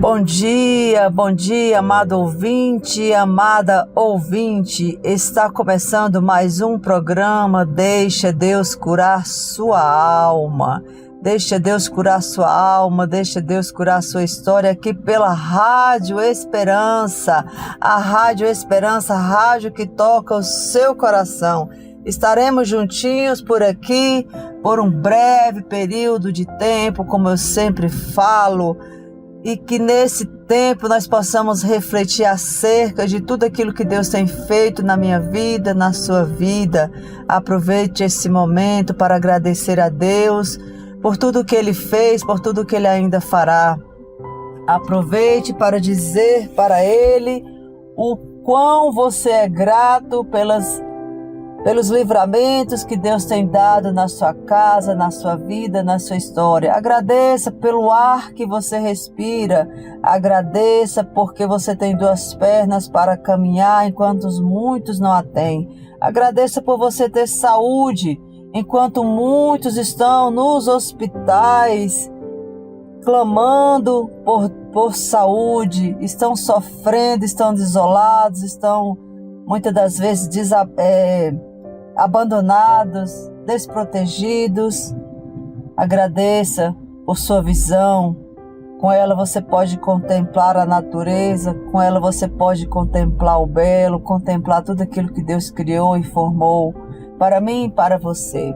Bom dia, amado ouvinte, amada ouvinte. Está começando mais um programa Deixa Deus curar sua alma. Deixa Deus curar sua alma, deixa Deus curar sua história aqui pela Rádio Esperança. A Rádio Esperança, a rádio que toca o seu coração. Estaremos juntinhos por aqui por um breve período de tempo, como eu sempre falo, e que nesse tempo nós possamos refletir acerca de tudo aquilo que Deus tem feito na minha vida, na sua vida. Aproveite esse momento para agradecer a Deus por tudo que Ele fez, por tudo que Ele ainda fará. Aproveite para dizer para Ele o quão você é grato pelos livramentos que Deus tem dado na sua casa, na sua vida, na sua história. Agradeça pelo ar que você respira. Agradeça porque você tem duas pernas para caminhar, enquanto muitos não a têm. Agradeça por você ter saúde, enquanto muitos estão nos hospitais clamando por saúde, estão sofrendo, estão desolados, estão muitas das vezes abandonados, desprotegidos. Agradeça por sua visão. Com ela você pode contemplar a natureza, com ela você pode contemplar o belo, contemplar tudo aquilo que Deus criou e formou para mim e para você.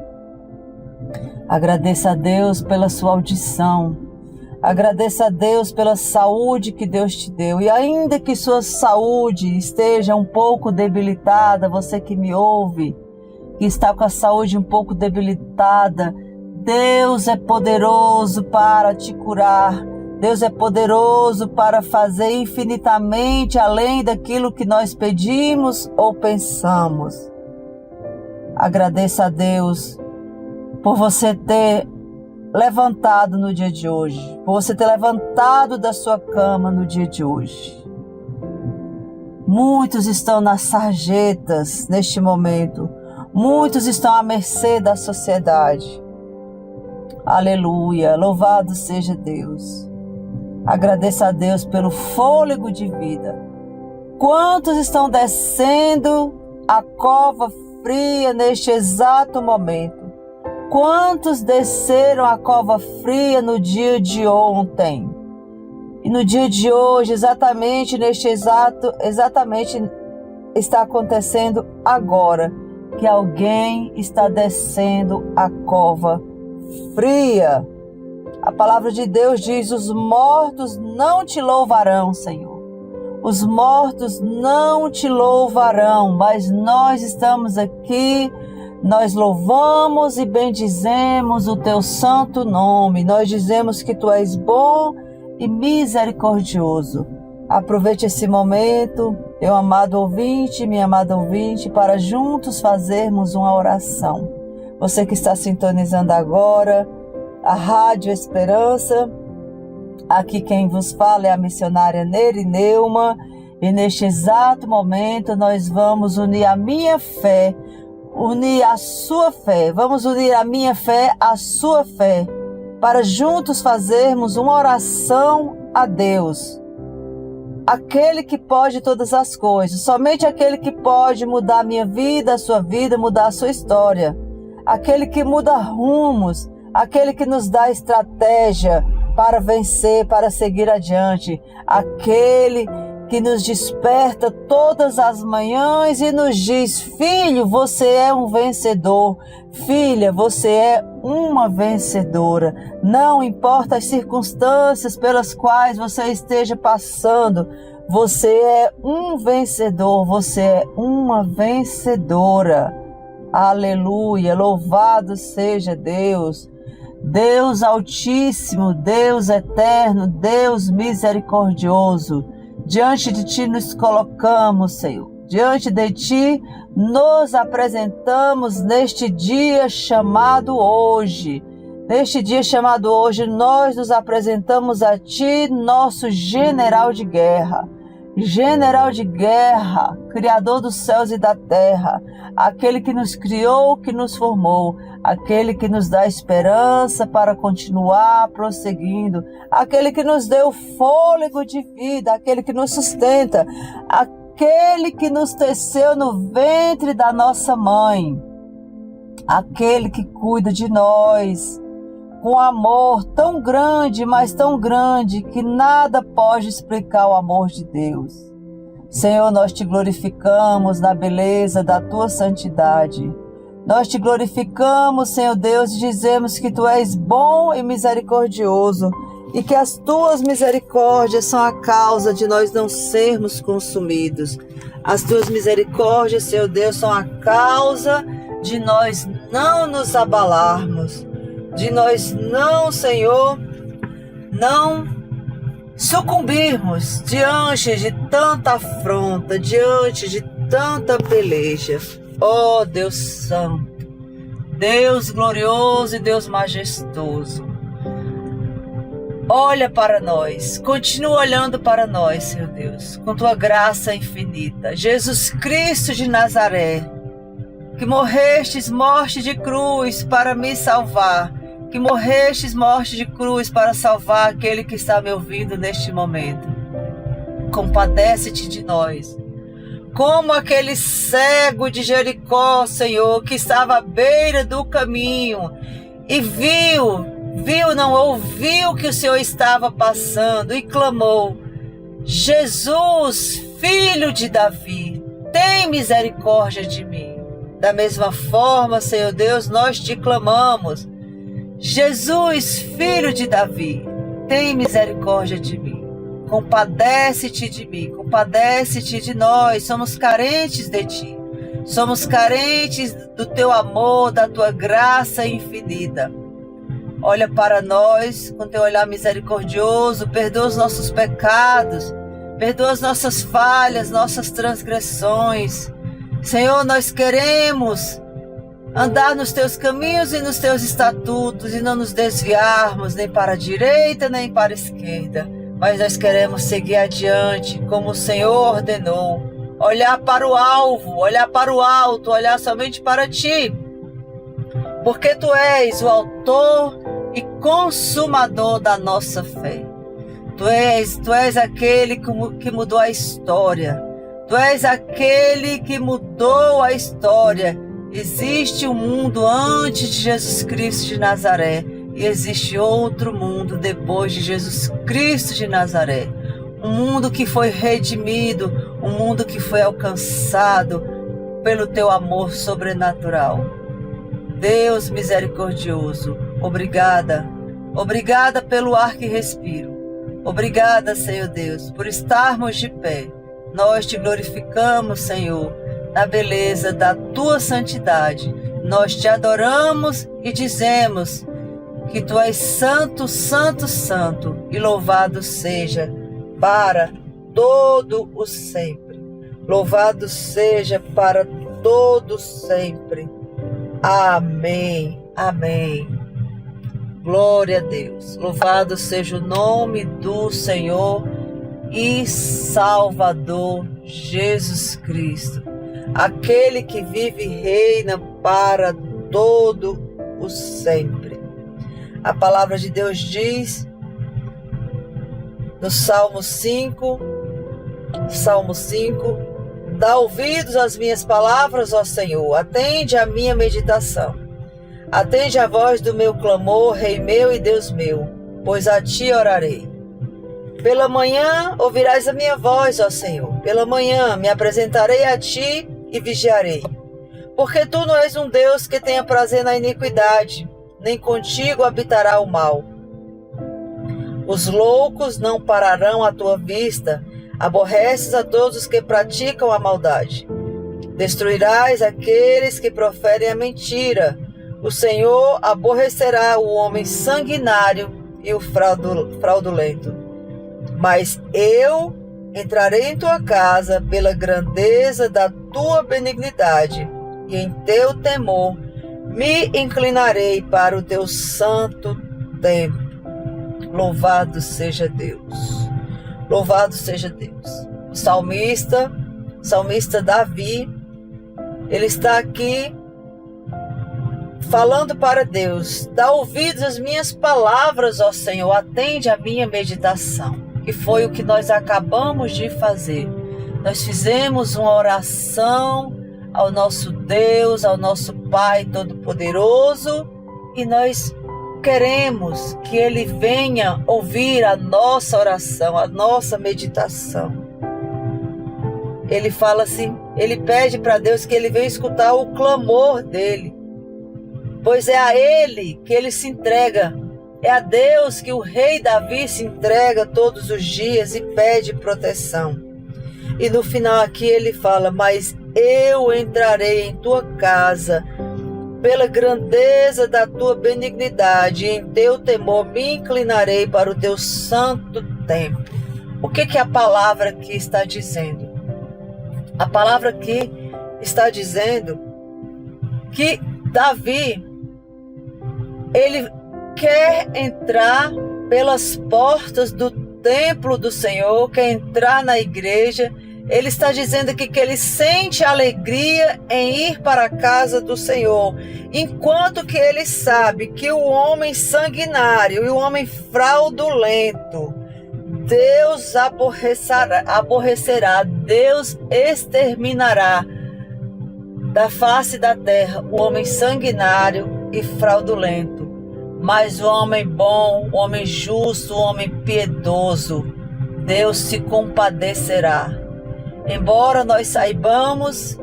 Agradeça a Deus pela sua audição. Agradeça a Deus pela saúde que Deus te deu. E ainda que sua saúde esteja um pouco debilitada, você que me ouve, que está com a saúde um pouco debilitada, Deus é poderoso para te curar. Deus é poderoso para fazer infinitamente além daquilo que nós pedimos ou pensamos. Agradeça a Deus por você ter levantado no dia de hoje, por você ter levantado da sua cama no dia de hoje. Muitos estão nas sarjetas neste momento, muitos estão à mercê da sociedade. Aleluia, louvado seja Deus. Agradeça a Deus pelo fôlego de vida. Quantos estão descendo a cova fria neste exato momento? Quantos desceram a cova fria no dia de ontem? E no dia de hoje, exatamente está acontecendo agora, que alguém está descendo a cova fria. A palavra de Deus diz: os mortos não te louvarão, Senhor. Os mortos não te louvarão, mas nós estamos aqui. Nós louvamos e bendizemos o teu santo nome. Nós dizemos que tu és bom e misericordioso. Aproveite esse momento, meu amado ouvinte, minha amada ouvinte, para juntos fazermos uma oração. Você que está sintonizando agora a Rádio Esperança, aqui quem vos fala é a missionária Nery Neuma, e neste exato momento nós vamos unir a minha fé, unir a sua fé. Vamos unir a minha fé à sua fé, para juntos fazermos uma oração a Deus. Aquele que pode todas as coisas, somente aquele que pode mudar a minha vida, a sua vida, mudar a sua história. Aquele que muda rumos, aquele que nos dá estratégia para vencer, para seguir adiante. Aquele que nos desperta todas as manhãs e nos diz: filho, você é um vencedor. Filha, você é uma vencedora. Não importa as circunstâncias pelas quais você esteja passando, você é um vencedor, você é uma vencedora. Aleluia, louvado seja Deus. Deus Altíssimo, Deus Eterno, Deus Misericordioso. Diante de Ti nos colocamos, Senhor. Diante de Ti nos apresentamos neste dia chamado hoje. Neste dia chamado hoje, nós nos apresentamos a Ti, nosso general de guerra. general de guerra, criador dos céus e da terra, aquele que nos criou, que nos formou, aquele que nos dá esperança para continuar prosseguindo, aquele que nos deu fôlego de vida, aquele que nos sustenta, aquele que nos teceu no ventre da nossa mãe, aquele que cuida de nós com amor tão grande, mas tão grande, que nada pode explicar o amor de Deus. Senhor, nós te glorificamos na beleza da tua santidade. Nós te glorificamos, Senhor Deus, e dizemos que tu és bom e misericordioso e que as tuas misericórdias são a causa de nós não sermos consumidos. As tuas misericórdias, Senhor Deus, são a causa de nós não nos abalarmos, de nós não, Senhor, não sucumbirmos diante de tanta afronta, diante de tanta peleja. Ó Deus Santo, Deus glorioso e Deus majestoso, olha para nós, continua olhando para nós, Senhor Deus, com tua graça infinita. Jesus Cristo de Nazaré, que morrestes morte de cruz para me salvar, que morrestes morte de cruz para salvar aquele que está me ouvindo neste momento. Compadece-te de nós. Como aquele cego de Jericó, Senhor, que estava à beira do caminho e ouviu que o Senhor estava passando e clamou: Jesus, filho de Davi, tem misericórdia de mim. Da mesma forma, Senhor Deus, nós te clamamos: Jesus, filho de Davi, tem misericórdia de mim. Compadece-te de mim, compadece-te de nós. Somos carentes de ti, somos carentes do teu amor, da tua graça infinita. Olha para nós com teu olhar misericordioso, perdoa os nossos pecados, perdoa as nossas falhas, nossas transgressões. Senhor, nós queremos andar nos teus caminhos e nos teus estatutos e não nos desviarmos nem para a direita nem para a esquerda, mas nós queremos seguir adiante como o Senhor ordenou, olhar para o alvo, olhar para o alto, olhar somente para ti, porque tu és o autor e consumador da nossa fé. Tu és aquele que mudou a história, tu és aquele que mudou a história. Existe um mundo antes de Jesus Cristo de Nazaré e existe outro mundo depois de Jesus Cristo de Nazaré. Um mundo que foi redimido, um mundo que foi alcançado pelo teu amor sobrenatural. Deus misericordioso, obrigada. Obrigada pelo ar que respiro. Obrigada, Senhor Deus, por estarmos de pé. Nós te glorificamos, Senhor, na beleza da tua santidade. Nós te adoramos e dizemos que tu és santo, santo, santo, e louvado seja para todo o sempre. Louvado seja para todo sempre. Amém, amém. Glória a Deus. Louvado seja o nome do Senhor e Salvador Jesus Cristo, aquele que vive e reina para todo o sempre. A palavra de Deus diz no Salmo 5, dá ouvidos às minhas palavras, ó Senhor, atende à minha meditação. Atende a voz do meu clamor, Rei meu e Deus meu, pois a ti orarei. Pela manhã ouvirás a minha voz, ó Senhor. Pela manhã me apresentarei a ti e vigiarei. Porque tu não és um Deus que tenha prazer na iniquidade, nem contigo habitará o mal. Os loucos não pararão à tua vista, aborreces a todos os que praticam a maldade. Destruirás aqueles que proferem a mentira. O Senhor aborrecerá o homem sanguinário e o fraudulento. Mas eu entrarei em tua casa pela grandeza da tua benignidade, e em teu temor me inclinarei para o teu santo templo. Louvado seja Deus. Louvado seja Deus. O salmista Davi, ele está aqui falando para Deus: dá ouvidos às minhas palavras, ó Senhor, atende à minha meditação. E foi o que nós acabamos de fazer. Nós fizemos uma oração ao nosso Deus, ao nosso Pai Todo-Poderoso, e nós queremos que Ele venha ouvir a nossa oração, a nossa meditação. Ele fala assim, ele pede para Deus que Ele venha escutar o clamor dele, pois é a Ele que Ele se entrega, é a Deus que o rei Davi se entrega todos os dias e pede proteção. E no final aqui ele fala: mas eu entrarei em tua casa pela grandeza da tua benignidade, e em teu temor me inclinarei para o teu santo templo. O que a palavra aqui está dizendo? A palavra aqui está dizendo que Davi, ele quer entrar pelas portas do templo do Senhor, quer entrar na igreja. Ele está dizendo aqui que ele sente alegria em ir para a casa do Senhor, enquanto que ele sabe que o homem sanguinário e o homem fraudulento, Deus aborrecerá, Deus exterminará da face da terra o homem sanguinário e fraudulento. Mas o homem bom, o homem justo, o homem piedoso, Deus se compadecerá. Embora nós saibamos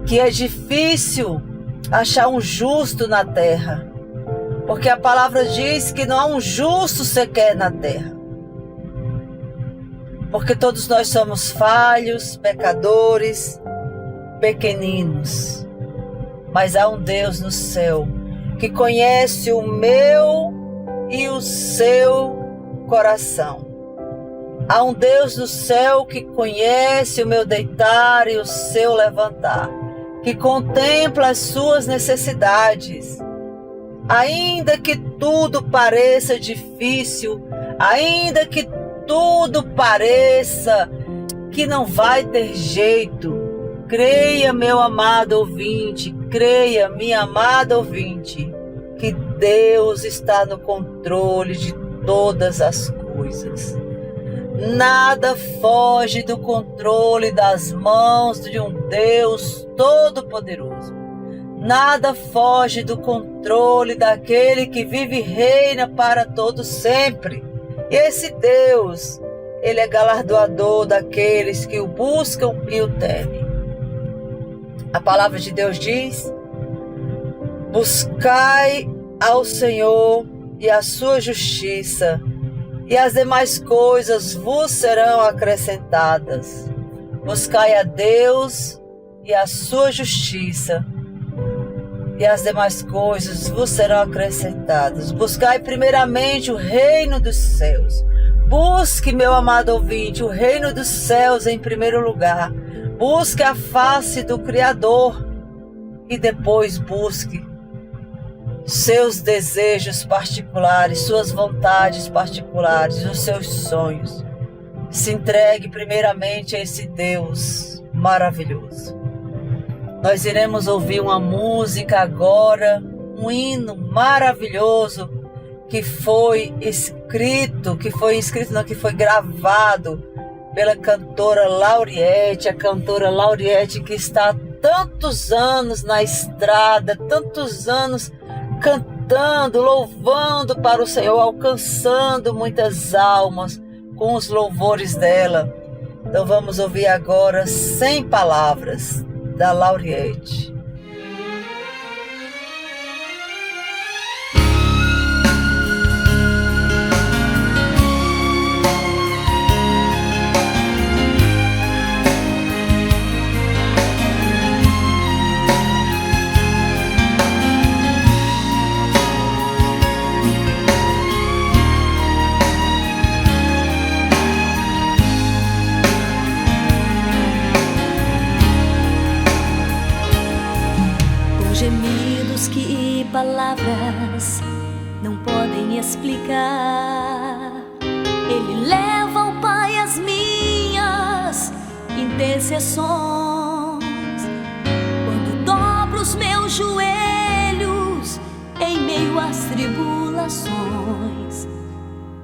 que é difícil achar um justo na terra, porque a palavra diz que não há um justo sequer na terra, porque todos nós somos falhos, pecadores, pequeninos, mas há um Deus no céu que conhece o meu e o seu coração. Há um Deus do céu que conhece o meu deitar e o seu levantar, que contempla as suas necessidades. Ainda que tudo pareça difícil, ainda que tudo pareça que não vai ter jeito, creia, meu amado ouvinte, creia, minha amada ouvinte, que Deus está no controle de todas as coisas. Nada foge do controle das mãos de um Deus Todo-Poderoso. Nada foge do controle daquele que vive e reina para todo sempre. E esse Deus, Ele é galardoador daqueles que o buscam e o temem. A palavra de Deus diz: buscai ao Senhor e a sua justiça, e as demais coisas vos serão acrescentadas. Buscai a Deus e a sua justiça, e as demais coisas vos serão acrescentadas. Buscai primeiramente o reino dos céus. Busque, meu amado ouvinte, o reino dos céus em primeiro lugar. Busque a face do Criador e depois busque seus desejos particulares, suas vontades particulares, os seus sonhos. Se entregue primeiramente a esse Deus maravilhoso. Nós iremos ouvir uma música agora, um hino maravilhoso que foi gravado pela cantora Lauriette, a cantora Lauriette que está há tantos anos na estrada, tantos anos cantando, louvando para o Senhor, alcançando muitas almas com os louvores dela. Então vamos ouvir agora Sem Palavras, da Lauriette. Gemidos que palavras não podem explicar. Ele leva ao Pai as minhas intercessões. Quando dobro os meus joelhos em meio às tribulações,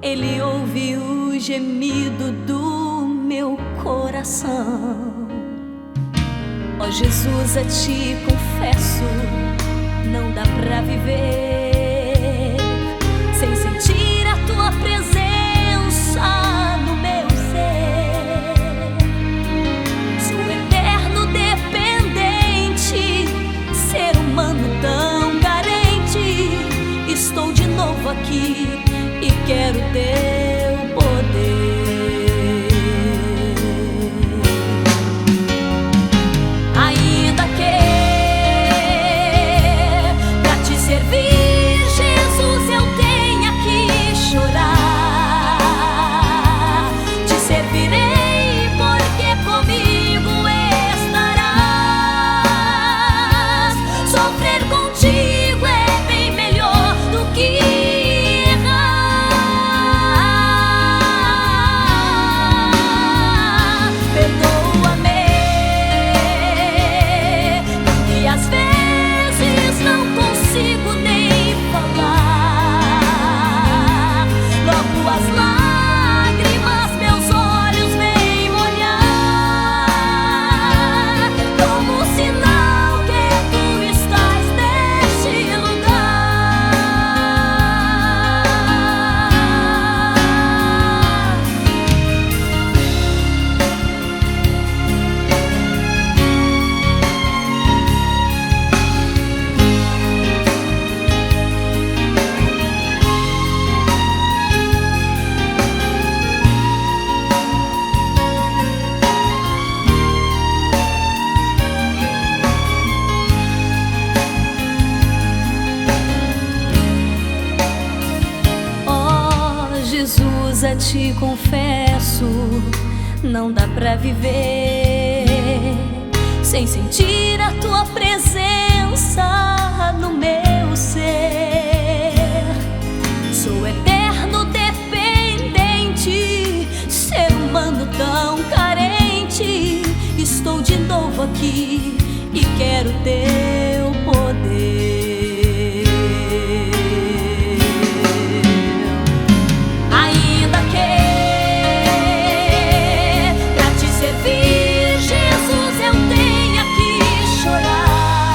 Ele ouve o gemido do meu coração. Ó Jesus, a Ti confesso, não dá pra viver sem sentir a Tua presença no meu ser. Sou eterno dependente, ser humano tão carente. Estou de novo aqui e quero Teu poder. Ainda que pra Te servir, Jesus, eu tenha que chorar. Te servirei porque comigo estarás. Sofrer contigo é bem melhor do que errar. Perdoa-me, que às vezes não consigo nem falar. Logo as lágrimas meus olhos vêm molhar, como sinal que Tu estás neste Jesus, a Ti confesso, não dá pra viver sem sentir a Tua presença no meu ser. Sou eterno dependente, ser humano tão carente. Estou de novo aqui e quero Teu poder. Ainda que pra Te servir, Jesus, eu tenha que chorar.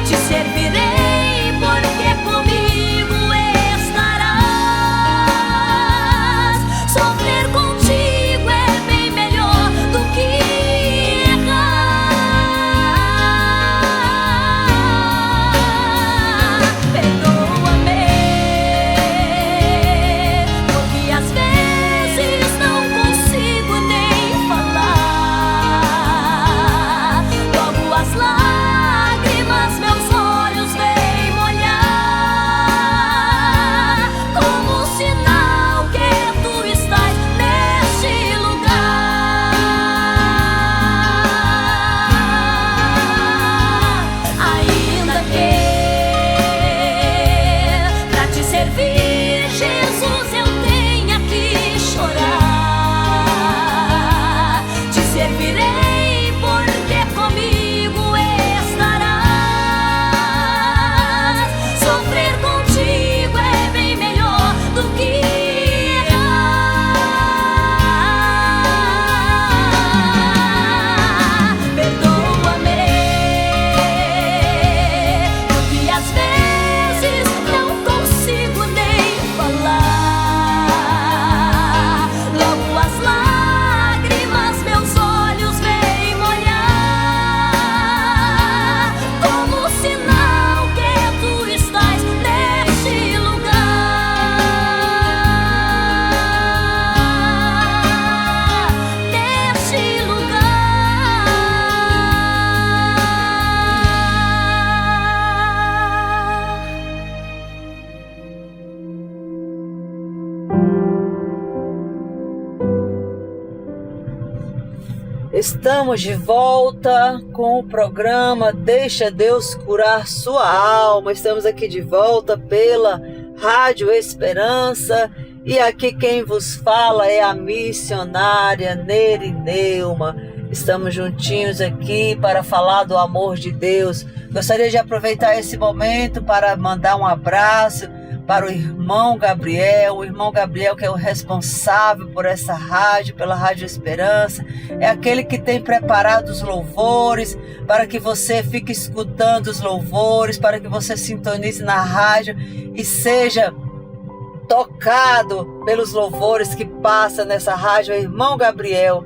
Te servirei porque comigo estarás. Sofrer contigo é bem melhor do que errar. Perdoa-me, porque às vezes não consigo nem falar. Logo as lágrimas meus olhos vêm molhar, como sinal que Tu estás neste lugar. Ainda que pra Te servir, Jesus, eu tenha que chorar. Te servirei porque comigo estarás. Sofrer contigo é bem melhor do que errar. Perdoa-me, porque às vezes não consigo nem falar. Logo as lágrimas meus olhos vêm molhar, como sinal que Tu estás neste lugar. Neste Estamos de volta com o programa Deixa Deus Curar Sua Alma. Estamos aqui de volta pela Rádio Esperança E aqui quem vos fala é a missionária Nery Neuma. Estamos juntinhos aqui para falar do amor de Deus. Gostaria de aproveitar esse momento para mandar um abraço para o irmão Gabriel que é o responsável por essa rádio, pela Rádio Esperança, é aquele que tem preparado os louvores, para que você fique escutando os louvores, para que você sintonize na rádio e seja tocado pelos louvores que passa nessa rádio. O irmão Gabriel,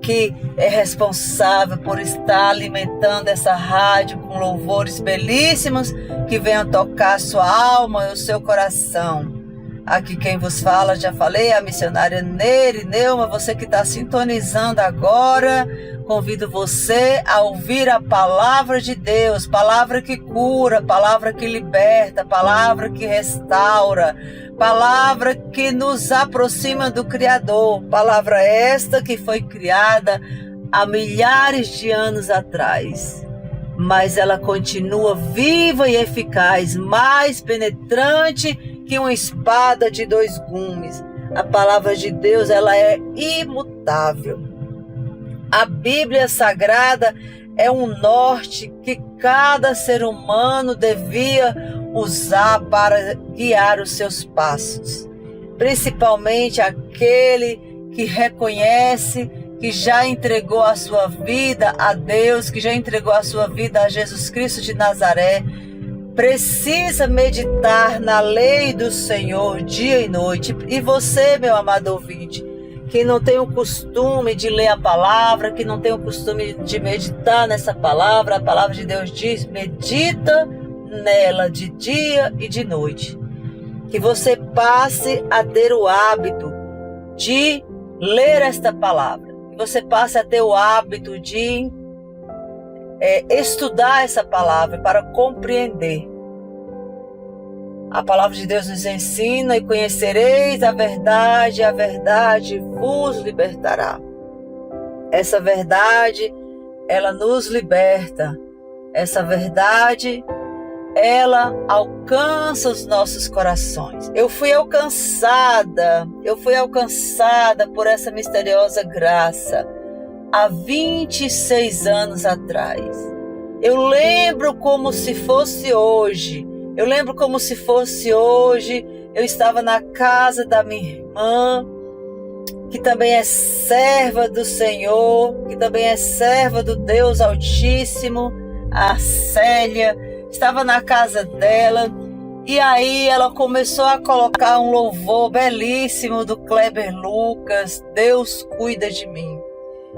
que é responsável por estar alimentando essa rádio com louvores belíssimos que venham tocar a sua alma e o seu coração. Aqui quem vos fala, já falei, é a missionária Nery Neuma. Você que está sintonizando agora, convido você a ouvir a palavra de Deus, palavra que cura, palavra que liberta, palavra que restaura, palavra que nos aproxima do Criador, palavra esta que foi criada há milhares de anos atrás, mas ela continua viva e eficaz, mais penetrante que uma espada de 2 gumes. A palavra de Deus, ela é imutável. A Bíblia Sagrada é um norte que cada ser humano devia usar para guiar os seus passos, principalmente aquele que reconhece que já entregou a sua vida a Deus, que já entregou a sua vida a Jesus Cristo de Nazaré. Precisa meditar na lei do Senhor dia e noite. E você, meu amado ouvinte, que não tem o costume de ler a palavra, que não tem o costume de meditar nessa palavra, a palavra de Deus diz: medita nela de dia e de noite. Que você passe a ter o hábito de ler esta palavra, que você passe a ter o hábito de estudar essa palavra para compreender. A palavra de Deus nos ensina: e conhecereis a verdade vos libertará. Essa verdade, ela nos liberta. Essa verdade, ela alcança os nossos corações. Eu fui alcançada por essa misteriosa graça há 26 anos atrás. Eu lembro como se fosse hoje. Eu estava na casa da minha irmã, que também é serva do Senhor, que também é serva do Deus Altíssimo, a Célia. Estava na casa dela e aí ela começou a colocar um louvor belíssimo do Kleber Lucas, Deus cuida de mim.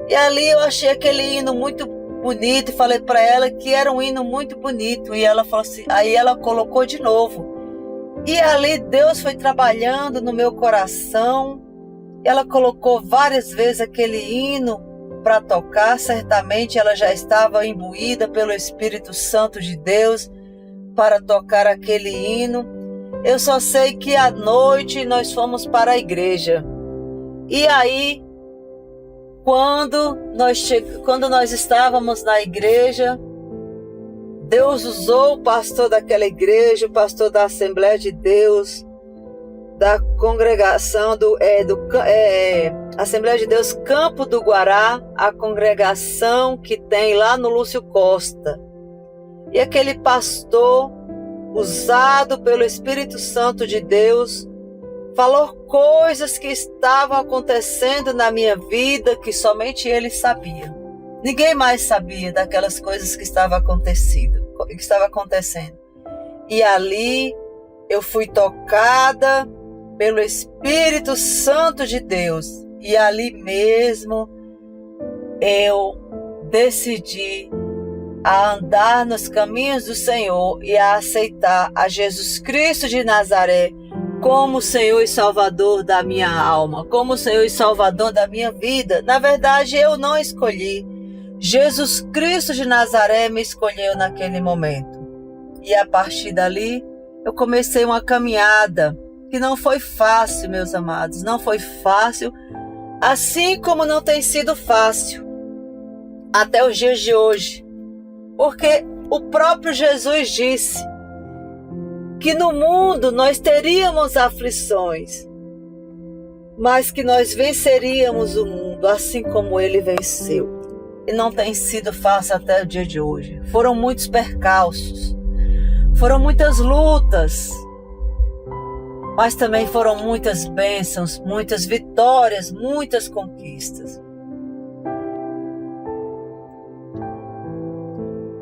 E ali eu achei aquele hino muito bonito e falei para ela que era um hino muito bonito. E ela falou assim, aí ela colocou de novo. E ali Deus foi trabalhando no meu coração. Ela colocou várias vezes aquele hino para tocar. Certamente ela já estava imbuída pelo Espírito Santo de Deus para tocar aquele hino. Eu só sei que à noite nós fomos para a igreja. E aí, quando nós estávamos na igreja, Deus usou o pastor daquela igreja, o pastor da Assembleia de Deus, da congregação Assembleia de Deus Campo do Guará, a congregação que tem lá no Lúcio Costa. E aquele pastor, usado pelo Espírito Santo de Deus, falou coisas que estavam acontecendo na minha vida que somente ele sabia. Ninguém mais sabia daquelas coisas que estavam acontecendo. E ali eu fui tocada pelo Espírito Santo de Deus. E ali mesmo eu decidi a andar nos caminhos do Senhor e a aceitar a Jesus Cristo de Nazaré como Senhor e Salvador da minha alma, como Senhor e Salvador da minha vida. Na verdade, eu não escolhi. Jesus Cristo de Nazaré me escolheu naquele momento. E a partir dali, eu comecei uma caminhada que não foi fácil, meus amados, não foi fácil, assim como não tem sido fácil até os dias de hoje. Porque o próprio Jesus disse que no mundo nós teríamos aflições, mas que nós venceríamos o mundo assim como ele venceu. E não tem sido fácil até o dia de hoje. Foram muitos percalços, foram muitas lutas, mas também foram muitas bênçãos, muitas vitórias, muitas conquistas.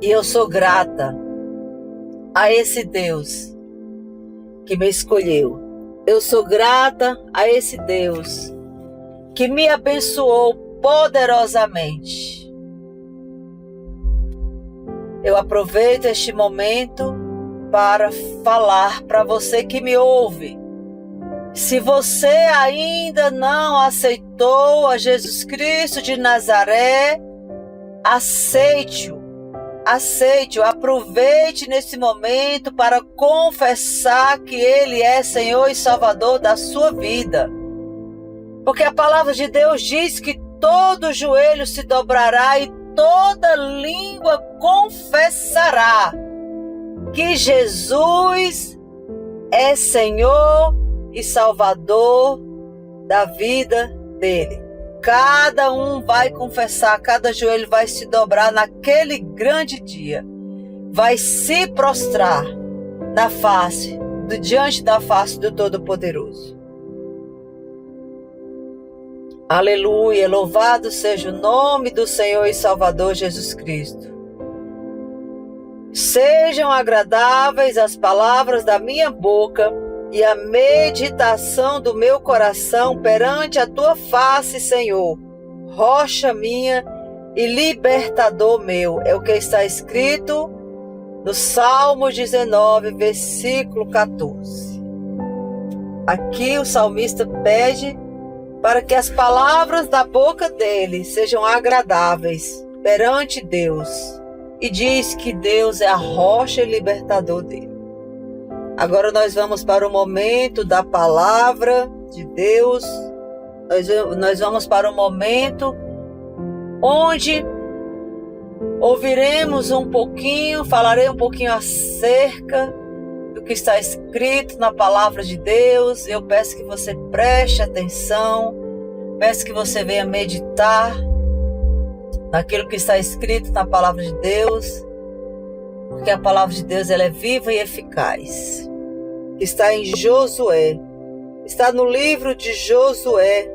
E eu sou grata a esse Deus que me escolheu. Eu sou grata a esse Deus que me abençoou poderosamente. Eu aproveito este momento para falar para você que me ouve. Se você ainda não aceitou a Jesus Cristo de Nazaré, aceite-o. Aceite-o, aproveite nesse momento para confessar que Ele é Senhor e Salvador da sua vida. Porque a palavra de Deus diz que todo joelho se dobrará e toda língua confessará que Jesus é Senhor e Salvador da vida dele. Cada um vai confessar, cada joelho vai se dobrar naquele grande dia. Vai se prostrar diante da face do Todo-Poderoso. Aleluia, louvado seja o nome do Senhor e Salvador Jesus Cristo. Sejam agradáveis as palavras da minha boca e a meditação do meu coração perante a tua face, Senhor, rocha minha e libertador meu. É o que está escrito no Salmo 19, versículo 14. Aqui o salmista pede para que as palavras da boca dele sejam agradáveis perante Deus. E diz que Deus é a rocha e libertador dele. Agora nós vamos para o momento da palavra de Deus. Nós vamos para o momento onde ouviremos um pouquinho, falarei um pouquinho acerca do que está escrito na palavra de Deus. Eu peço que você preste atenção, peço que você venha meditar naquilo que está escrito na palavra de Deus, porque a palavra de Deus ela é viva e eficaz. Está em Josué, está no livro de Josué,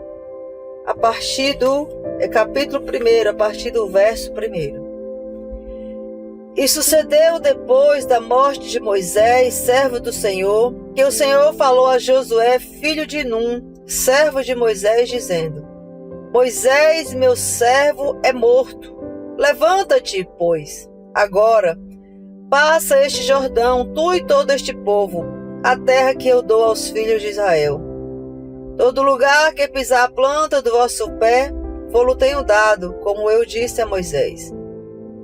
a partir do capítulo 1, a partir do verso 1. E sucedeu depois da morte de Moisés, servo do Senhor, que o Senhor falou a Josué, filho de Num, servo de Moisés, dizendo: Moisés, meu servo, é morto. Levanta-te, pois, agora, passa este Jordão, tu e todo este povo, a terra que eu dou aos filhos de Israel. Todo lugar que pisar a planta do vosso pé, vou-lo tenho dado, como eu disse a Moisés.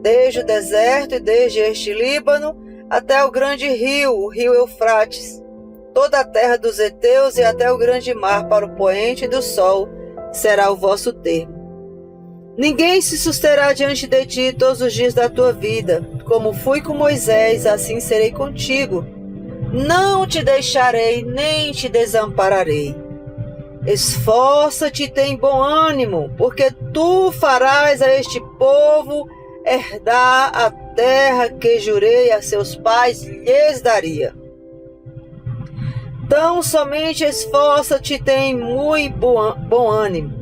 Desde o deserto e desde este Líbano, até o grande rio, o rio Eufrates, toda a terra dos heteus e até o grande mar para o poente do sol, será o vosso termo. Ninguém se susterá diante de ti todos os dias da tua vida. Como fui com Moisés, assim serei contigo. Não te deixarei, nem te desampararei. Esforça-te e tem bom ânimo, porque tu farás a este povo herdar a terra que jurei a seus pais lhes daria. Então somente esforça-te e tem muito bom ânimo,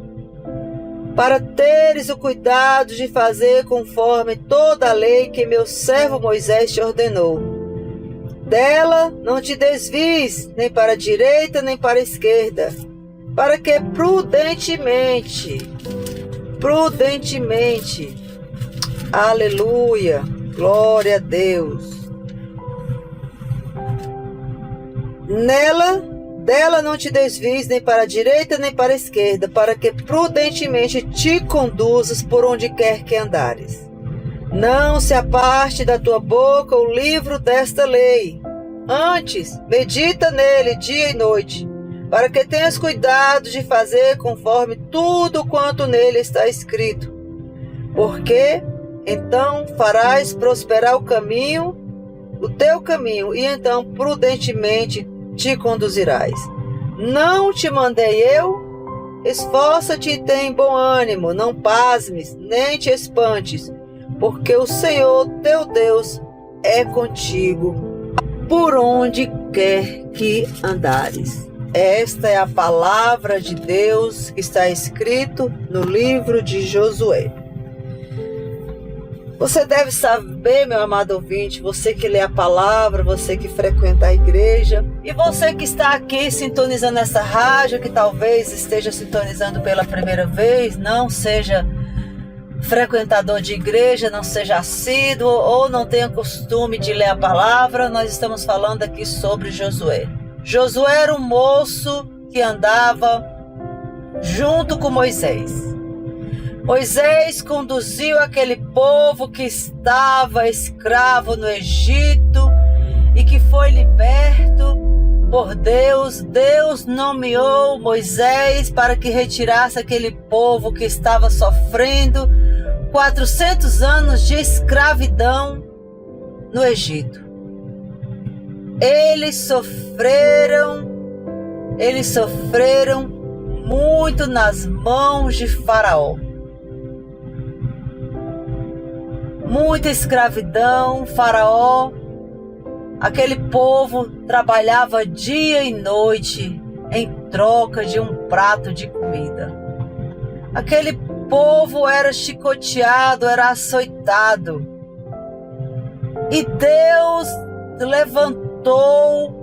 para teres o cuidado de fazer conforme toda a lei que meu servo Moisés te ordenou. Dela não te desvies, nem para a direita, nem para a esquerda, para que prudentemente, aleluia, glória a Deus. Dela não te desvies nem para a direita nem para a esquerda, para que prudentemente te conduzas por onde quer que andares. Não se aparte da tua boca o livro desta lei. Antes, medita nele dia e noite, para que tenhas cuidado de fazer conforme tudo quanto nele está escrito. Porque então farás prosperar o teu caminho, e então prudentemente te conduzirás. Não te mandei eu? Esforça-te e tem bom ânimo, não pasmes, nem te espantes, porque o Senhor teu Deus é contigo, por onde quer que andares. Esta é a palavra de Deus que está escrito no livro de Josué. Você deve saber, meu amado ouvinte, você que lê a palavra, você que frequenta a igreja, e você que está aqui sintonizando essa rádio, que talvez esteja sintonizando pela primeira vez, não seja frequentador de igreja, não seja assíduo ou não tenha costume de ler a palavra, nós estamos falando aqui sobre Josué. Josué era um moço que andava junto com Moisés. Moisés conduziu aquele povo que estava escravo no Egito e que foi liberto por Deus. Deus nomeou Moisés para que retirasse aquele povo que estava sofrendo 400 anos de escravidão no Egito. Eles sofreram muito nas mãos de Faraó. Muita escravidão. Faraó, aquele povo trabalhava dia e noite em troca de um prato de comida. Aquele povo era chicoteado, era açoitado. E Deus levantou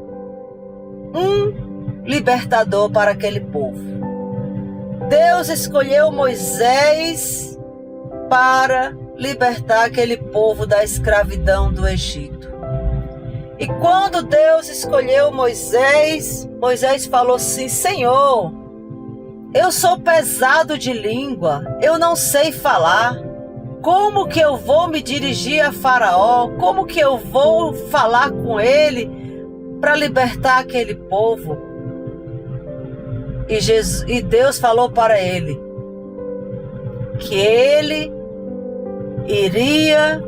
um libertador para aquele povo. Deus escolheu Moisés para libertar aquele povo da escravidão do Egito. E quando Deus escolheu Moisés, Moisés falou assim: Senhor, eu sou pesado de língua, eu não sei falar. Como que eu vou me dirigir a Faraó? Como que eu vou falar com ele para libertar aquele povo? E Deus falou para ele que ele iria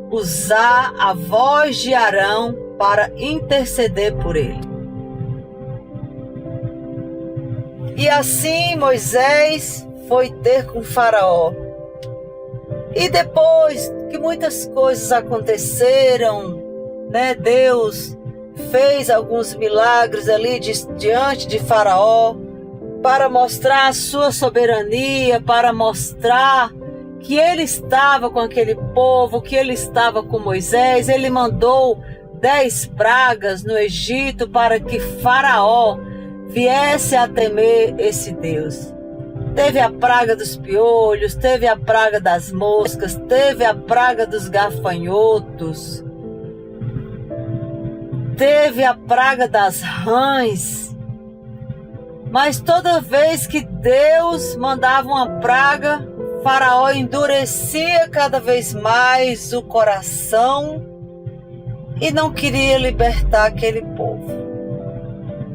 usar a voz de Arão para interceder por ele. E assim Moisés foi ter com Faraó. E depois que muitas coisas aconteceram, Deus fez alguns milagres ali diante de Faraó para mostrar a sua soberania, para mostrar que ele estava com aquele povo, que ele estava com Moisés. Ele mandou 10 pragas no Egito para que Faraó viesse a temer esse Deus. Teve a praga dos piolhos, teve a praga das moscas, teve a praga dos gafanhotos, teve a praga das rãs. Mas toda vez que Deus mandava uma praga, Faraó endurecia cada vez mais o coração e não queria libertar aquele povo.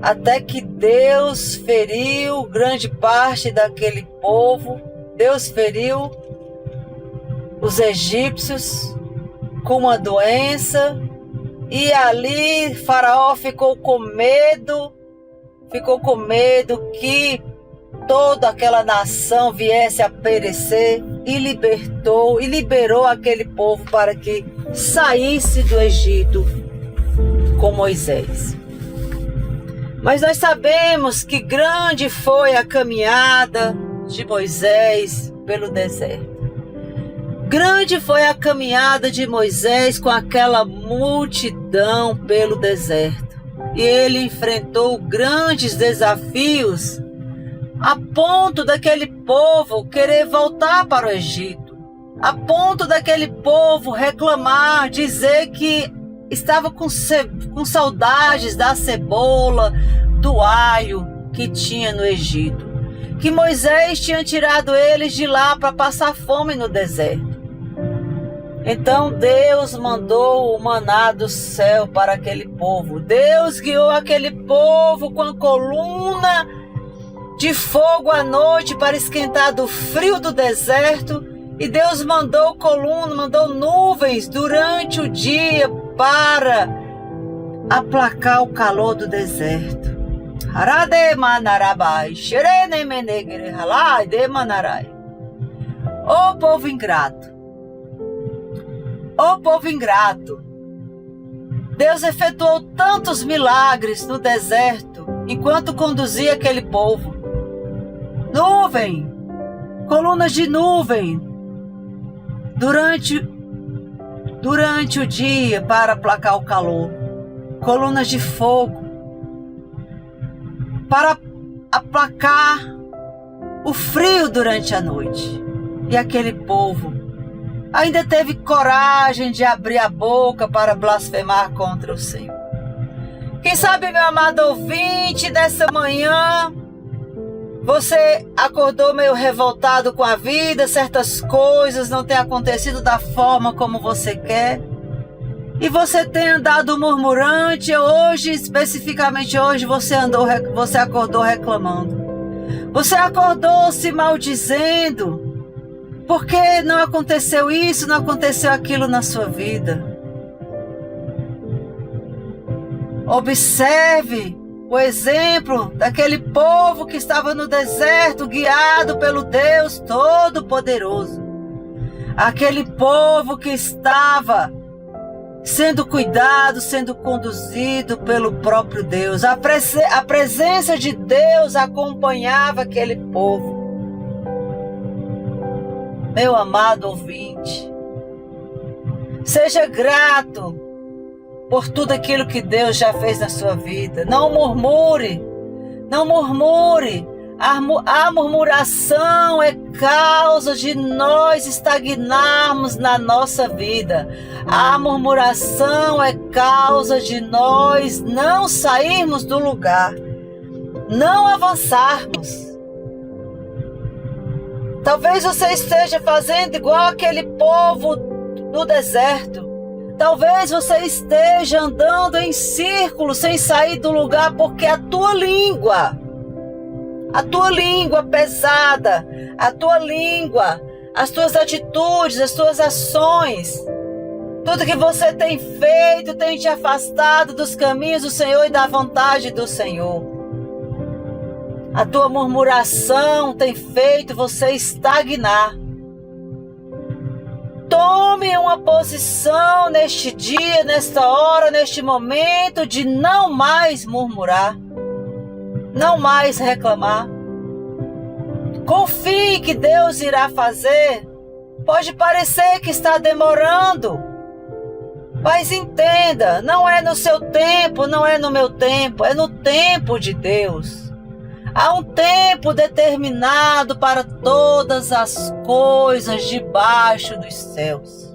Até que Deus feriu grande parte daquele povo. Deus feriu os egípcios com uma doença. E ali Faraó ficou com medo que toda aquela nação viesse a perecer, e liberou aquele povo para que saísse do Egito com Moisés. Mas nós sabemos que grande foi a caminhada de Moisés pelo deserto. Grande foi a caminhada de Moisés com aquela multidão pelo deserto. E ele enfrentou grandes desafios a ponto daquele povo querer voltar para o Egito. A ponto daquele povo reclamar, dizer que estava com saudades da cebola, do alho que tinha no Egito. Que Moisés tinha tirado eles de lá para passar fome no deserto. Então Deus mandou o maná do céu para aquele povo. Deus guiou aquele povo com a coluna de fogo à noite para esquentar do frio do deserto. E Deus mandou nuvens durante o dia para aplacar o calor do deserto. Harade manarabai, xerene menegre halai de manarai. Ô povo ingrato, ô povo ingrato, Deus efetuou tantos milagres no deserto enquanto conduzia aquele povo. Nuvem, colunas de nuvem durante o dia para aplacar o calor, colunas de fogo para aplacar o frio durante a noite. E aquele povo ainda teve coragem de abrir a boca para blasfemar contra o Senhor. Quem sabe, meu amado ouvinte, nessa manhã você acordou meio revoltado com a vida, certas coisas não têm acontecido da forma como você quer, e você tem andado murmurante. Hoje, especificamente hoje, você acordou reclamando. Você acordou se maldizendo. Por que não aconteceu isso, não aconteceu aquilo na sua vida? Observe o exemplo daquele povo que estava no deserto, guiado pelo Deus Todo-Poderoso. Aquele povo que estava sendo cuidado, sendo conduzido pelo próprio Deus. A presença de Deus acompanhava aquele povo. Meu amado ouvinte, seja grato por tudo aquilo que Deus já fez na sua vida. Não murmure, não murmure. A murmuração é causa de nós estagnarmos na nossa vida. A murmuração é causa de nós não sairmos do lugar, não avançarmos. Talvez você esteja fazendo igual aquele povo no deserto. Talvez você esteja andando em círculo sem sair do lugar porque a tua língua pesada, a tua língua, as tuas atitudes, as tuas ações, tudo que você tem feito tem te afastado dos caminhos do Senhor e da vontade do Senhor. A tua murmuração tem feito você estagnar. Tome uma posição neste dia, nesta hora, neste momento de não mais murmurar, não mais reclamar. Confie que Deus irá fazer. Pode parecer que está demorando, mas entenda, não é no seu tempo, não é no meu tempo, é no tempo de Deus. Há um tempo determinado para todas as coisas debaixo dos céus.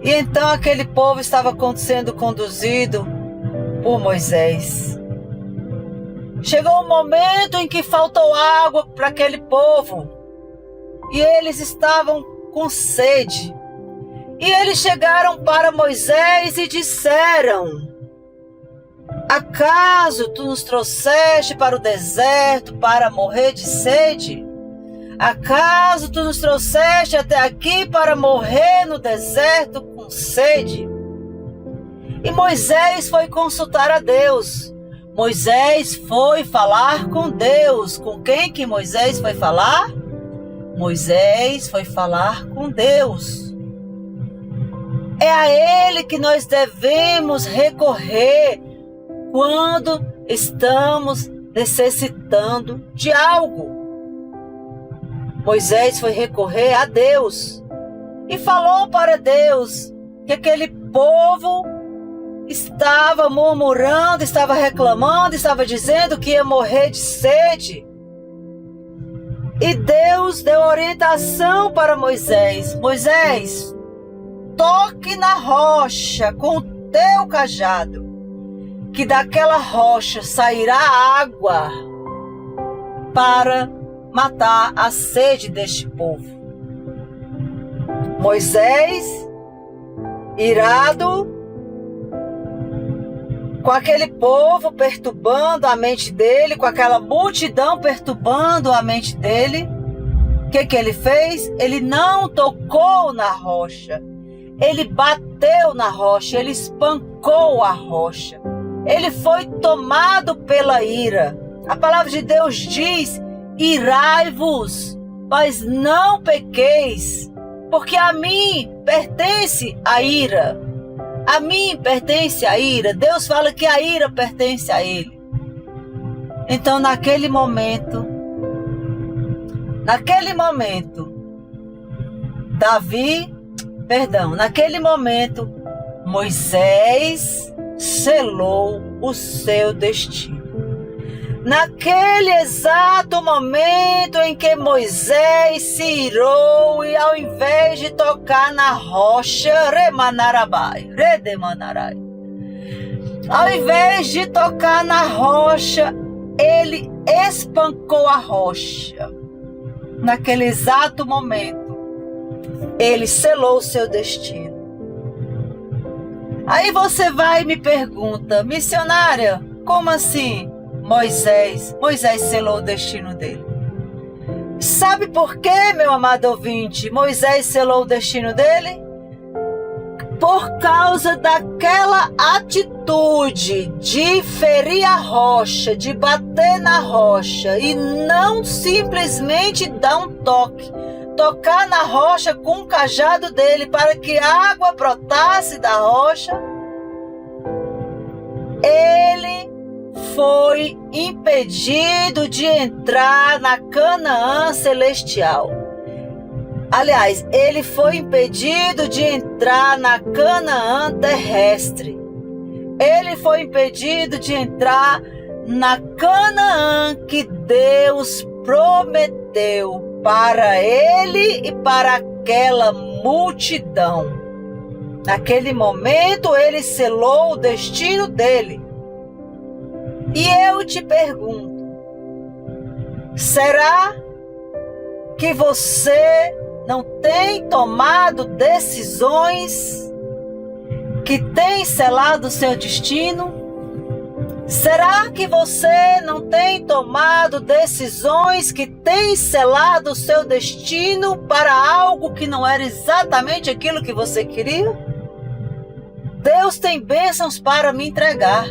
E então aquele povo estava sendo conduzido por Moisés. Chegou um momento em que faltou água para aquele povo. E eles estavam com sede. E eles chegaram para Moisés e disseram: acaso tu nos trouxeste para o deserto para morrer de sede? Acaso tu nos trouxeste até aqui para morrer no deserto com sede? E Moisés foi consultar a Deus. Moisés foi falar com Deus. Com quem que Moisés foi falar? Moisés foi falar com Deus. É a Ele que nós devemos recorrer quando estamos necessitando de algo. Moisés foi recorrer a Deus e falou para Deus que aquele povo estava murmurando, estava reclamando, estava dizendo que ia morrer de sede. E Deus deu orientação para Moisés: Moisés, toque na rocha com o teu cajado, que daquela rocha sairá água para matar a sede deste povo. Moisés, irado, com aquele povo perturbando a mente dele, com aquela multidão perturbando a mente dele, o que ele fez? Ele não tocou na rocha, ele bateu na rocha, ele espancou a rocha. ele foi tomado pela ira. A palavra de Deus diz: irai-vos, mas não pequeis, porque a mim pertence a ira. A mim pertence a ira. Deus fala que a ira pertence a ele. Então naquele momento, Moisés selou o seu destino. Naquele exato momento em que Moisés se irou e ao invés de tocar na rocha, ao invés de tocar na rocha, ele espancou a rocha. Naquele exato momento, ele selou o seu destino. Aí você vai e me pergunta: missionária, como assim? Moisés selou o destino dele. Sabe por quê, meu amado ouvinte, Moisés selou o destino dele? Por causa daquela atitude de ferir a rocha, de bater na rocha e não simplesmente dar um toque, tocar na rocha com o cajado dele para que a água brotasse da rocha. Ele foi impedido de entrar na Canaã celestial. Aliás, ele foi impedido de entrar na Canaã terrestre. Ele foi impedido de entrar na Canaã que Deus prometeu para ele e para aquela multidão. Naquele momento, ele selou o destino dele. E eu te pergunto: será que você não tem tomado decisões que têm selado o seu destino? Será que você não tem tomado decisões que têm selado o seu destino para algo que não era exatamente aquilo que você queria? Deus tem bênçãos para me entregar.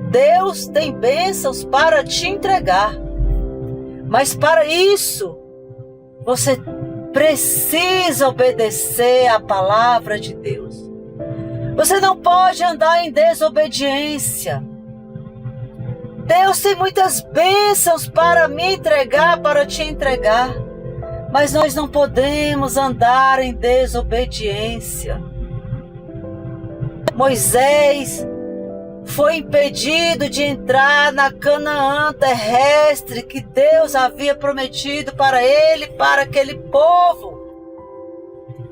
Deus tem bênçãos para te entregar. Mas para isso, você precisa obedecer à palavra de Deus. Você não pode andar em desobediência. Deus tem muitas bênçãos para me entregar, para te entregar. Mas nós não podemos andar em desobediência. Moisés foi impedido de entrar na Canaã terrestre que Deus havia prometido para ele, para aquele povo.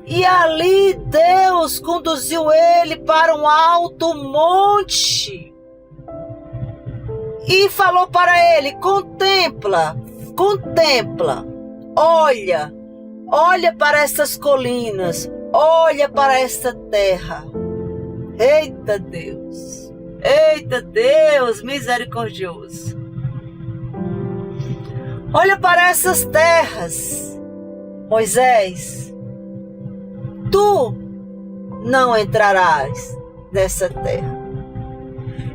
E ali Deus conduziu ele para um alto monte e falou para ele: contempla, olha para essas colinas, olha para esta terra. Eita Deus misericordioso. Olha para essas terras, Moisés. Tu não entrarás nessa terra.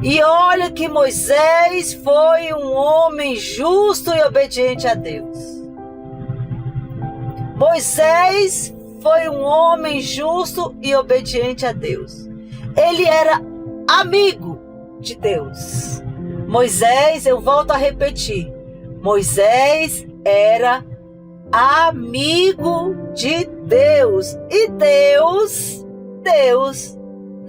E olha que Moisés foi um homem justo e obediente a Deus. Moisés foi um homem justo e obediente a Deus. Ele era amigo de Deus. Moisés, eu volto a repetir, Moisés era amigo de Deus. E Deus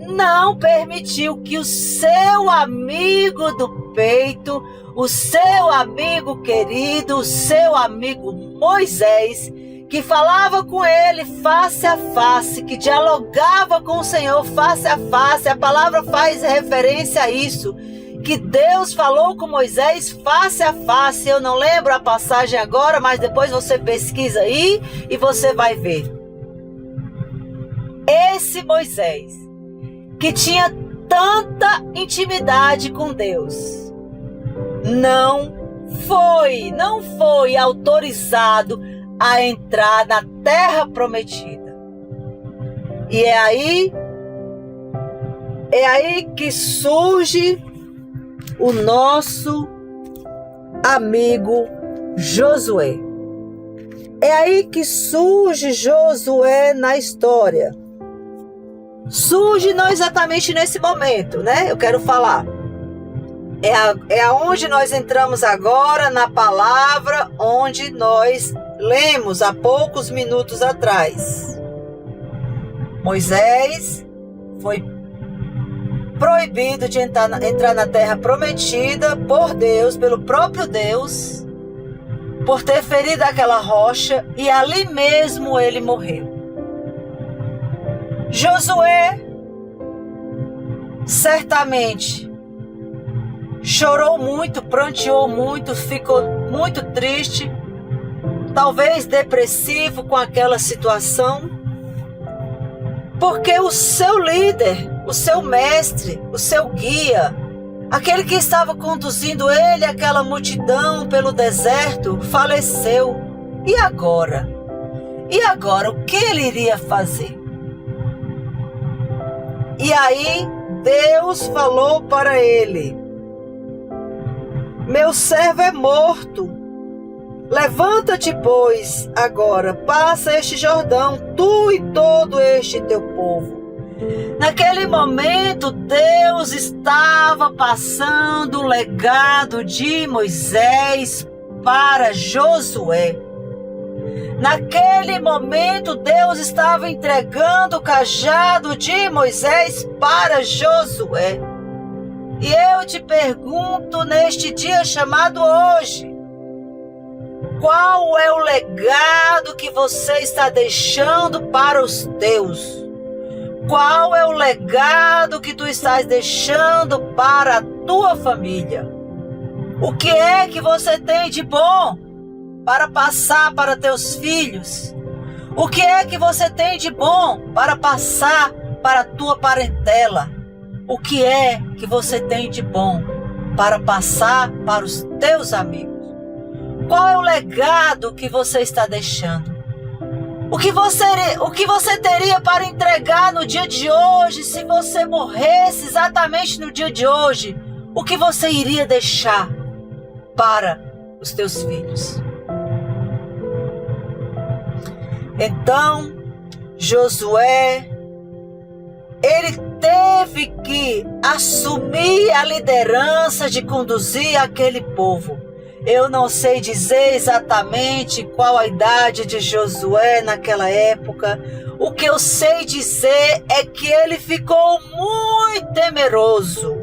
não permitiu que o seu amigo do peito, o seu amigo querido, o seu amigo Moisés, que falava com ele face a face, que dialogava com o Senhor face a face, a palavra faz referência a isso, que Deus falou com Moisés face a face. Eu não lembro a passagem agora, mas depois você pesquisa aí e você vai ver. Esse Moisés, que tinha tanta intimidade com Deus, não foi autorizado a entrar na terra prometida. E é aí É aí que surge o nosso amigo Josué. É aí que surge Josué na história. Surge não exatamente nesse momento, né? Eu quero falar. É aonde nós entramos agora na palavra onde nós lemos há poucos minutos atrás. Moisés foi proibido de entrar na terra prometida por Deus, pelo próprio Deus, por ter ferido aquela rocha, e ali mesmo ele morreu. Josué certamente chorou muito, pranteou muito, ficou muito triste, talvez depressivo com aquela situação, porque o seu líder, o seu mestre, o seu guia, aquele que estava conduzindo ele, aquela multidão pelo deserto, faleceu. E agora? E agora, o que ele iria fazer? E aí, Deus falou para ele: meu servo é morto. Levanta-te, pois, agora, passa este Jordão, tu e todo este teu povo. Naquele momento, Deus estava passando o legado de Moisés para Josué. Naquele momento, Deus estava entregando o cajado de Moisés para Josué. E eu te pergunto neste dia chamado hoje, qual é o legado que você está deixando para os teus? Qual é o legado que tu estás deixando para a tua família? O que é que você tem de bom para passar para teus filhos? O que é que você tem de bom para passar para a tua parentela? O que é que você tem de bom para passar para os teus amigos? Qual é o legado que você está deixando? O que você teria para entregar no dia de hoje se você morresse exatamente no dia de hoje? O que você iria deixar para os teus filhos? Então, Josué, ele teve que assumir a liderança de conduzir aquele povo. Eu não sei dizer exatamente qual a idade de Josué naquela época. O que eu sei dizer é que ele ficou muito temeroso.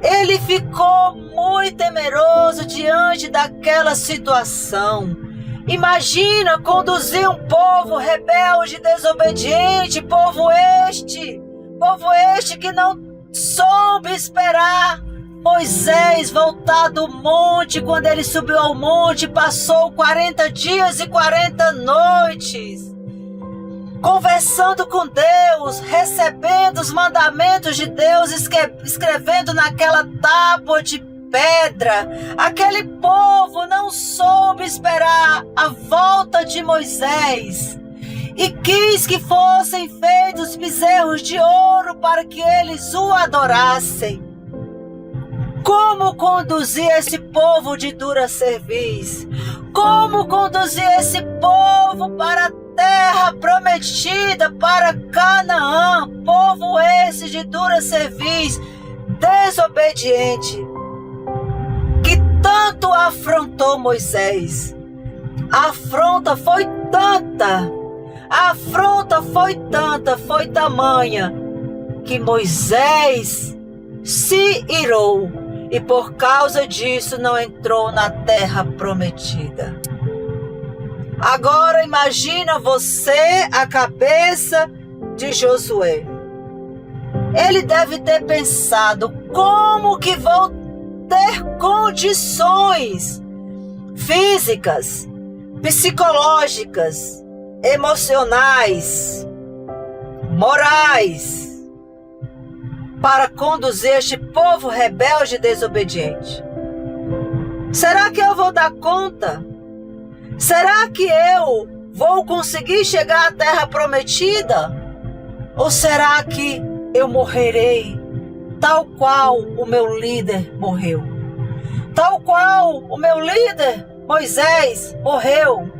Ele ficou muito temeroso diante daquela situação. Imagina conduzir um povo rebelde, desobediente, povo este que não soube esperar Moisés voltar do monte. Quando ele subiu ao monte, passou 40 dias e 40 noites conversando com Deus, recebendo os mandamentos de Deus, escrevendo naquela tábua de pedra. Aquele povo não soube esperar a volta de Moisés e quis que fossem feitos bezerros de ouro para que eles o adorassem. Como conduzir esse povo de dura cerviz? Como conduzir esse povo para a terra prometida, para Canaã? Povo esse de dura cerviz, desobediente, que tanto afrontou Moisés. A afronta foi tanta, foi tamanha, que Moisés se irou e por causa disso não entrou na terra prometida. Agora imagina você a cabeça de Josué. Ele deve ter pensado: como que vou ter condições físicas, psicológicas, emocionais, morais, para conduzir este povo rebelde e desobediente? Será que eu vou dar conta? Será que eu vou conseguir chegar à terra prometida? Ou será que eu morrerei, tal qual o meu líder morreu. Tal qual o meu líder Moisés morreu.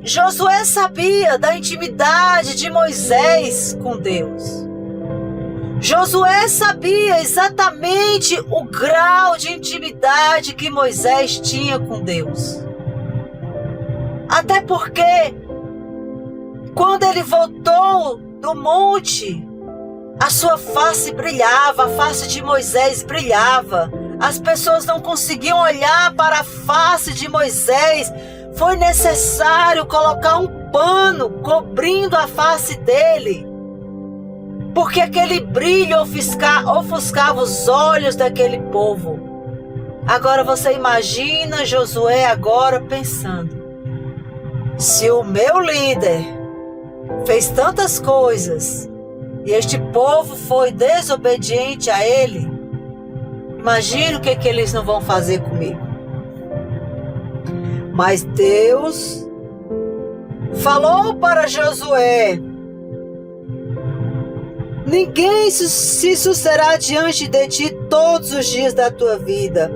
Josué sabia da intimidade de Moisés com Deus. Josué sabia exatamente o grau de intimidade que Moisés tinha com Deus. Até porque, quando ele voltou do monte, a sua face brilhava, a face de Moisés brilhava. As pessoas não conseguiam olhar para a face de Moisés. Foi necessário colocar um pano cobrindo a face dele, porque aquele brilho ofuscava os olhos daquele povo. Agora você imagina Josué agora pensando: se o meu líder fez tantas coisas e este povo foi desobediente a ele, imagina o que eles não vão fazer comigo. Mas Deus falou para Josué: ninguém se sucederá diante de ti todos os dias da tua vida.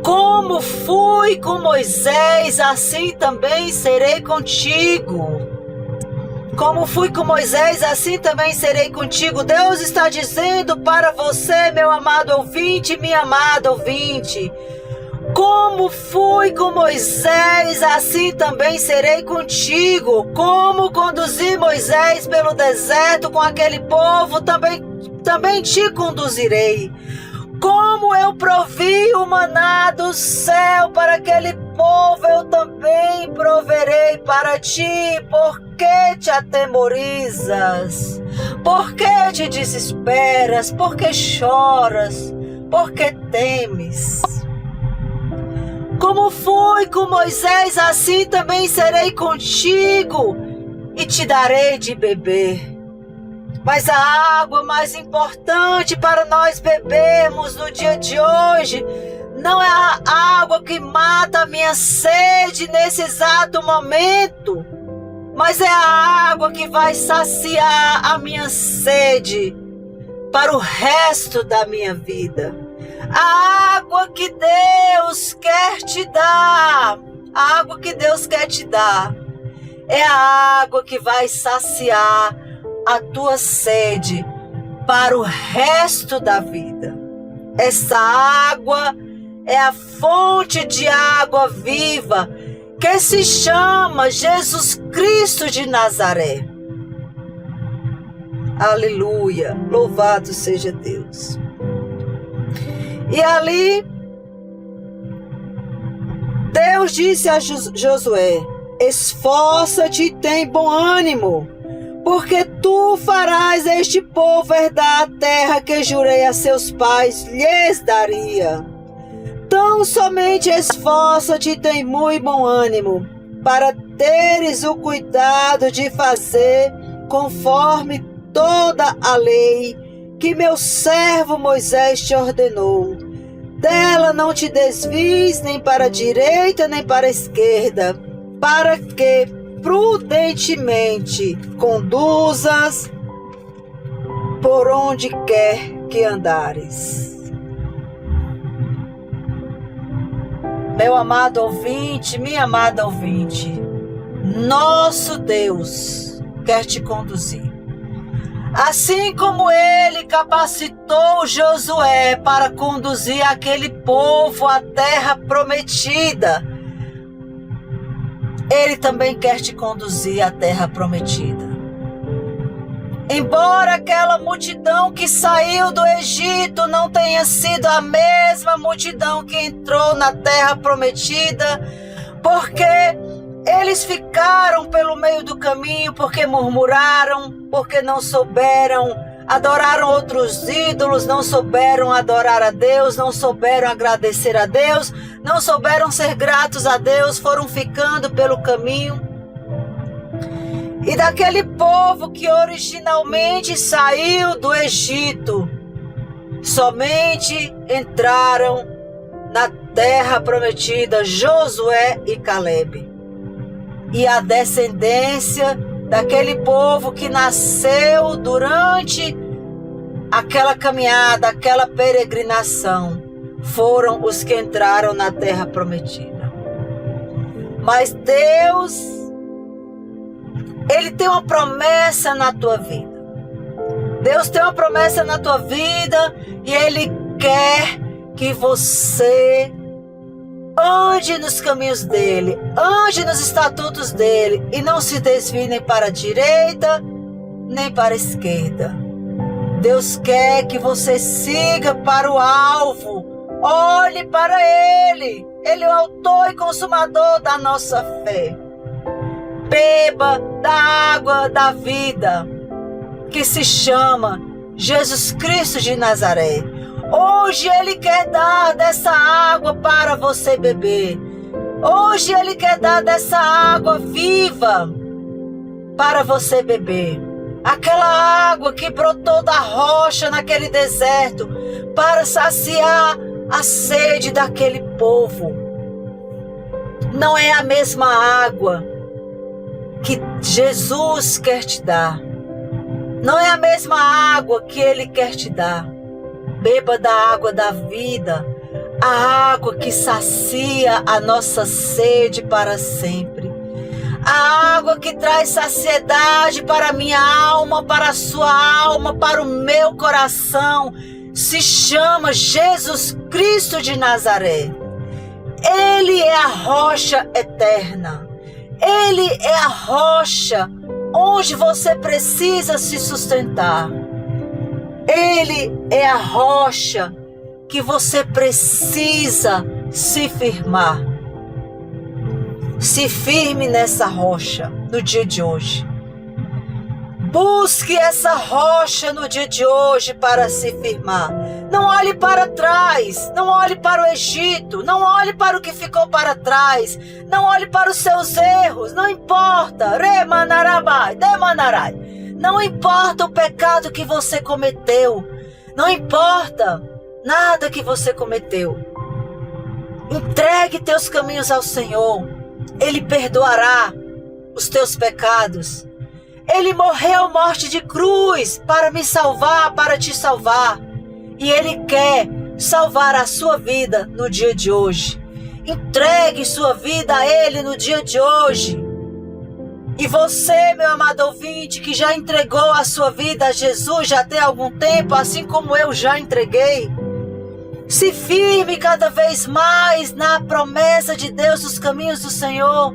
Como fui com Moisés, assim também serei contigo. Como fui com Moisés, assim também serei contigo. Deus está dizendo para você, meu amado ouvinte, minha amada ouvinte: como fui com Moisés, assim também serei contigo. Como conduzi Moisés pelo deserto com aquele povo, também te conduzirei. Como eu provi o maná do céu para aquele povo, eu também proverei para ti. Por que te atemorizas? Por que te desesperas? Por que choras? Por que temes? Como fui com Moisés, assim também serei contigo e te darei de beber. Mas a água mais importante para nós bebermos no dia de hoje não é a água que mata a minha sede nesse exato momento, mas é a água que vai saciar a minha sede para o resto da minha vida. A água que Deus quer te dar, a água que Deus quer te dar, é a água que vai saciar a tua sede para o resto da vida. Essa água é a fonte de água viva que se chama Jesus Cristo de Nazaré. Aleluia, louvado seja Deus. E ali, Deus disse a Josué: esforça-te e tem bom ânimo, porque tu farás este povo herdar a terra que jurei a seus pais lhes daria. Tão somente esforça-te e tem muito bom ânimo, para teres o cuidado de fazer conforme toda a lei que meu servo Moisés te ordenou. Dela não te desvies nem para a direita nem para a esquerda, para que prudentemente conduzas por onde quer que andares. Meu amado ouvinte, minha amada ouvinte, nosso Deus quer te conduzir. Assim como ele capacitou Josué para conduzir aquele povo à terra prometida, ele também quer te conduzir à terra prometida. Embora aquela multidão que saiu do Egito não tenha sido a mesma multidão que entrou na terra prometida, porque eles ficaram pelo meio do caminho, porque murmuraram, porque não souberam, adoraram outros ídolos, não souberam adorar a Deus, não souberam agradecer a Deus, não souberam ser gratos a Deus, foram ficando pelo caminho. E daquele povo que originalmente saiu do Egito, somente entraram na terra prometida Josué e Calebe. E a descendência daquele povo que nasceu durante aquela caminhada, aquela peregrinação, foram os que entraram na terra prometida. Mas Deus, Ele tem uma promessa na tua vida. Deus tem uma promessa na tua vida e Ele quer que você ande nos caminhos dEle, ande nos estatutos dEle e não se desvie nem para a direita, nem para a esquerda. Deus quer que você siga para o alvo, olhe para Ele. Ele é o autor e consumador da nossa fé. Beba da água da vida, que se chama Jesus Cristo de Nazaré. Hoje Ele quer dar dessa água para você beber. Hoje Ele quer dar dessa água viva para você beber. Aquela água que brotou da rocha naquele deserto para saciar a sede daquele povo. Não é a mesma água que Jesus quer te dar. Não é a mesma água que Ele quer te dar. Beba da água da vida, a água que sacia a nossa sede para sempre. A água que traz saciedade para a minha alma, para a sua alma, para o meu coração, se chama Jesus Cristo de Nazaré. Ele é a rocha eterna. Ele é a rocha onde você precisa se sustentar. Ele é a rocha que você precisa se firmar. Se firme nessa rocha no dia de hoje. Busque essa rocha no dia de hoje para se firmar. Não olhe para trás, não olhe para o Egito, não olhe para o que ficou para trás, não olhe para os seus erros, não importa. Não importa o pecado que você cometeu, não importa nada que você cometeu. Entregue teus caminhos ao Senhor, Ele perdoará os teus pecados. Ele morreu morte de cruz para me salvar, para te salvar. E Ele quer salvar a sua vida no dia de hoje. Entregue sua vida a Ele no dia de hoje. E você, meu amado ouvinte, que já entregou a sua vida a Jesus já tem algum tempo, assim como eu já entreguei, se firme cada vez mais na promessa de Deus, nos caminhos do Senhor.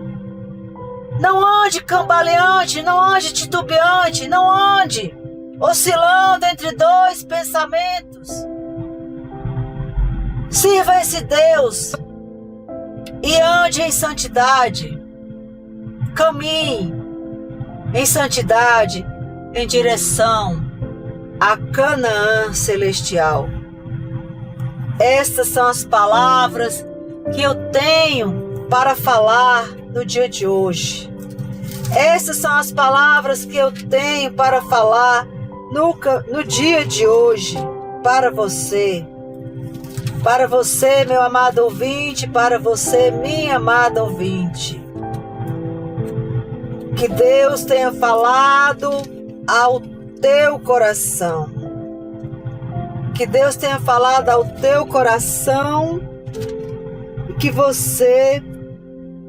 Não ande cambaleante, não ande titubeante, não ande oscilando entre dois pensamentos. Sirva esse Deus e ande em santidade. Caminhe em santidade em direção a Canaã celestial. Estas são as palavras que eu tenho para falar no dia de hoje. Essas são as palavras que eu tenho para falar no dia de hoje para você. Para você, meu amado ouvinte, para você, minha amada ouvinte. Que Deus tenha falado ao teu coração. Que Deus tenha falado ao teu coração e que você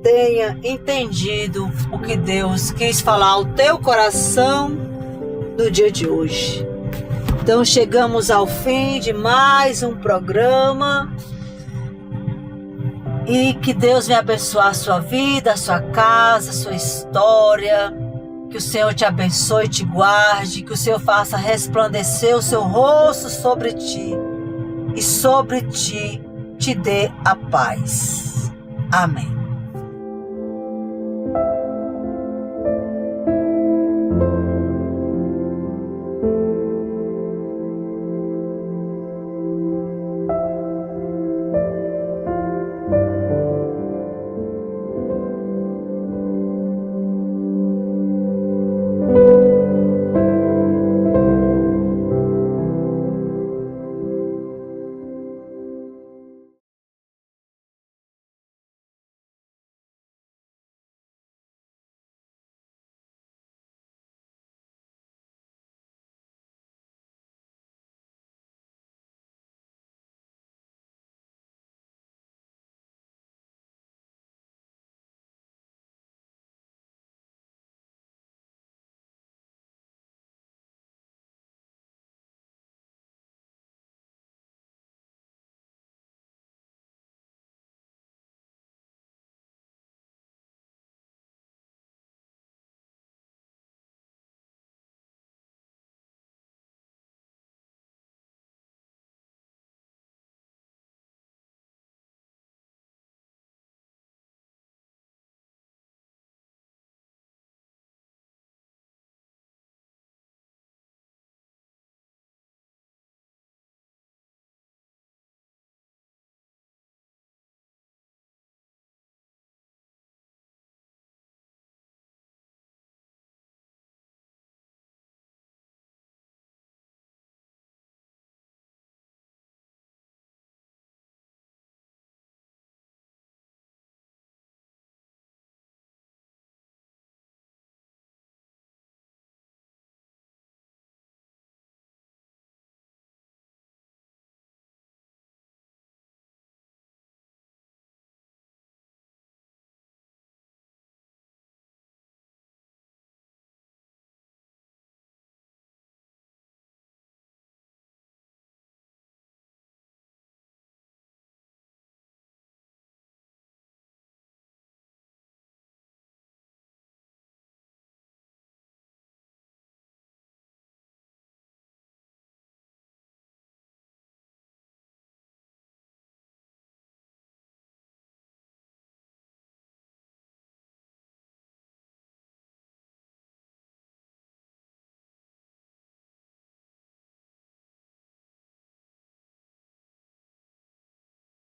tenha entendido o que Deus quis falar ao teu coração no dia de hoje. Então chegamos ao fim de mais um programa. E que Deus venha abençoar a sua vida, a sua casa, a sua história. Que o Senhor te abençoe e te guarde. Que o Senhor faça resplandecer o seu rosto sobre ti. E sobre ti te dê a paz. Amém.